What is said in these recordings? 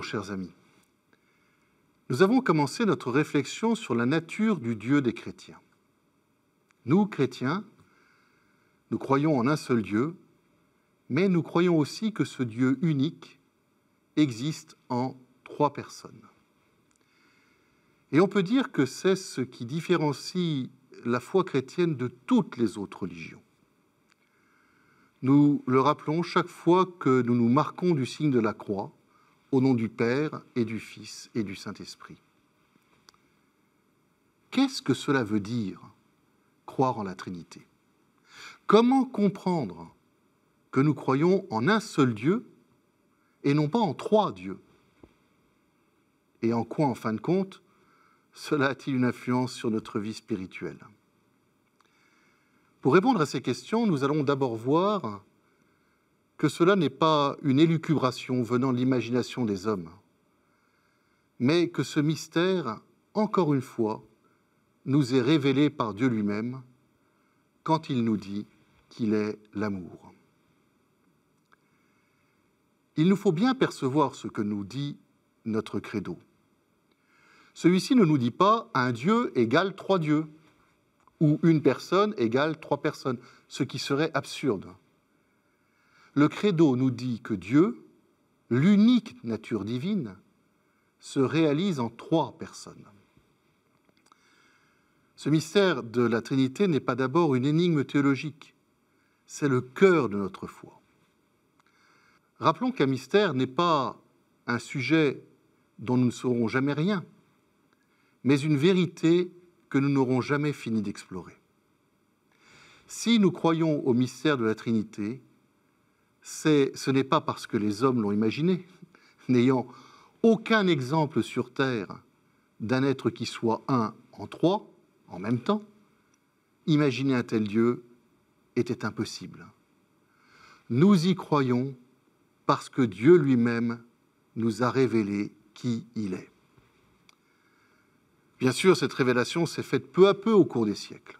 chers amis. Nous avons commencé notre réflexion sur la nature du Dieu des chrétiens. Nous, chrétiens, nous croyons en un seul Dieu, mais nous croyons aussi que ce Dieu unique existe en 3 personnes. Et on peut dire que c'est ce qui différencie la foi chrétienne de toutes les autres religions. Nous le rappelons chaque fois que nous nous marquons du signe de la croix, au nom du Père et du Fils et du Saint-Esprit. Qu'est-ce que cela veut dire, croire en la Trinité? Comment comprendre que nous croyons en un seul Dieu et non pas en 3 dieux? Et en quoi, en fin de compte, cela a-t-il une influence sur notre vie spirituelle? Pour répondre à ces questions, nous allons d'abord voir que cela n'est pas une élucubration venant de l'imagination des hommes, mais que ce mystère, encore une fois, nous est révélé par Dieu lui-même quand il nous dit qu'il est l'amour. Il nous faut bien percevoir ce que nous dit notre credo. Celui-ci ne nous dit pas « un Dieu égale 3 dieux » ou « une personne égale 3 personnes », ce qui serait absurde. Le credo nous dit que Dieu, l'unique nature divine, se réalise en 3 personnes. Ce mystère de la Trinité n'est pas d'abord une énigme théologique, c'est le cœur de notre foi. Rappelons qu'un mystère n'est pas un sujet dont nous ne saurons jamais rien, mais une vérité que nous n'aurons jamais fini d'explorer. Si nous croyons au mystère de la Trinité, ce n'est pas parce que les hommes l'ont imaginé, n'ayant aucun exemple sur Terre d'un être qui soit un en 3, en même temps. Imaginer un tel Dieu était impossible. Nous y croyons parce que Dieu lui-même nous a révélé qui il est. Bien sûr, cette révélation s'est faite peu à peu au cours des siècles.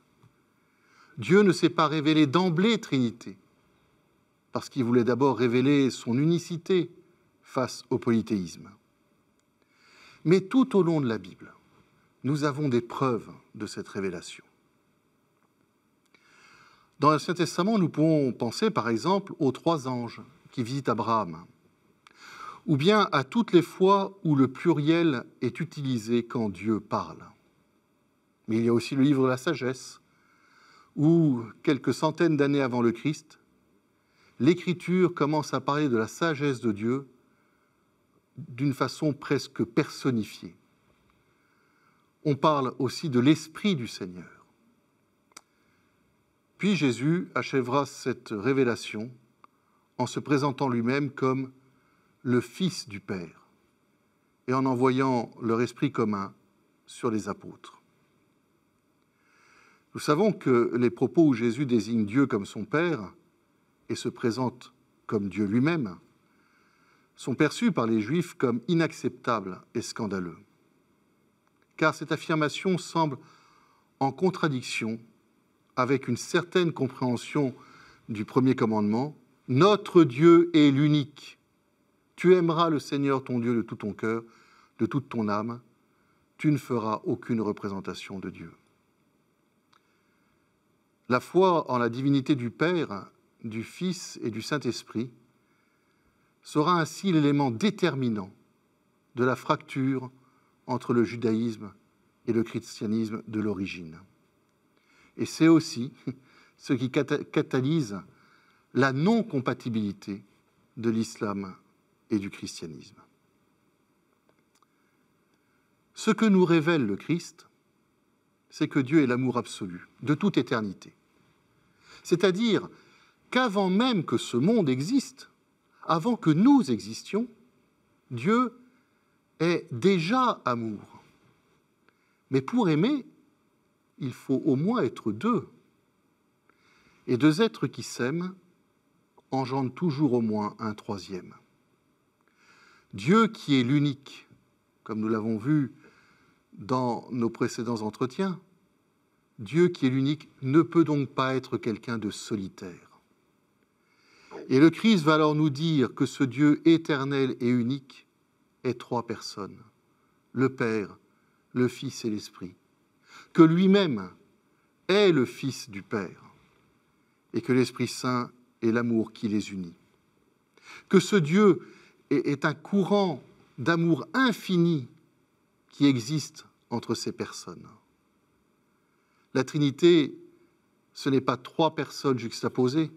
Dieu ne s'est pas révélé d'emblée Trinité, parce qu'il voulait d'abord révéler son unicité face au polythéisme. Mais tout au long de la Bible, nous avons des preuves de cette révélation. Dans l'Ancien Testament, nous pouvons penser par exemple aux 3 anges qui visitent Abraham, ou bien à toutes les fois où le pluriel est utilisé quand Dieu parle. Mais il y a aussi le livre de la sagesse, où, quelques centaines d'années avant le Christ, l'Écriture commence à parler de la sagesse de Dieu d'une façon presque personnifiée. On parle aussi de l'Esprit du Seigneur. Puis Jésus achèvera cette révélation en se présentant lui-même comme le Fils du Père et en envoyant leur esprit commun sur les apôtres. Nous savons que les propos où Jésus désigne Dieu comme son Père et se présente comme Dieu lui-même, sont perçus par les Juifs comme inacceptables et scandaleux. Car cette affirmation semble en contradiction avec une certaine compréhension du premier commandement. Notre Dieu est l'unique. Tu aimeras le Seigneur ton Dieu de tout ton cœur, de toute ton âme. Tu ne feras aucune représentation de Dieu. La foi en la divinité du Père, du Fils et du Saint-Esprit sera ainsi l'élément déterminant de la fracture entre le judaïsme et le christianisme de l'origine. Et c'est aussi ce qui catalyse la non-compatibilité de l'islam et du christianisme. Ce que nous révèle le Christ, c'est que Dieu est l'amour absolu, de toute éternité. C'est-à-dire qu'avant même que ce monde existe, avant que nous existions, Dieu est déjà amour. Mais pour aimer, il faut au moins être 2. Et 2 êtres qui s'aiment engendrent toujours au moins un 3e. Dieu qui est l'unique, comme nous l'avons vu dans nos précédents entretiens, Dieu qui est l'unique ne peut donc pas être quelqu'un de solitaire. Et le Christ va alors nous dire que ce Dieu éternel et unique est trois personnes, le Père, le Fils et l'Esprit, que lui-même est le Fils du Père, et que l'Esprit Saint est l'amour qui les unit. Que ce Dieu est un courant d'amour infini qui existe entre ces personnes. La Trinité, ce n'est pas trois personnes juxtaposées,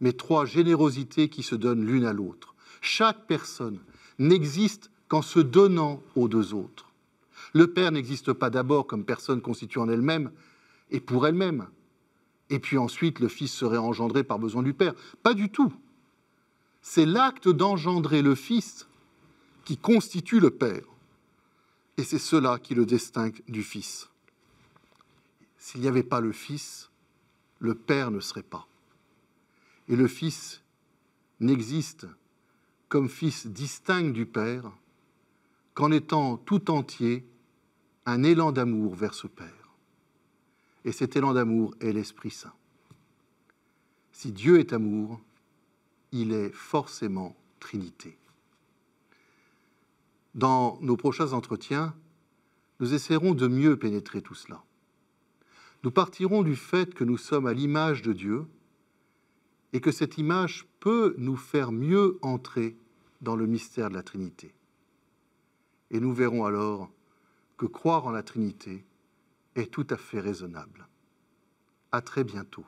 mais trois générosités qui se donnent l'une à l'autre. Chaque personne n'existe qu'en se donnant aux deux autres. Le Père n'existe pas d'abord comme personne constituée en elle-même et pour elle-même, et puis ensuite le Fils serait engendré par besoin du Père. Pas du tout. C'est l'acte d'engendrer le Fils qui constitue le Père. Et c'est cela qui le distingue du Fils. S'il n'y avait pas le Fils, le Père ne serait pas. Et le Fils n'existe comme Fils distinct du Père qu'en étant tout entier un élan d'amour vers ce Père. Et cet élan d'amour est l'Esprit Saint. Si Dieu est amour, il est forcément Trinité. Dans nos prochains entretiens, nous essaierons de mieux pénétrer tout cela. Nous partirons du fait que nous sommes à l'image de Dieu et que cette image peut nous faire mieux entrer dans le mystère de la Trinité. Et nous verrons alors que croire en la Trinité est tout à fait raisonnable. À très bientôt.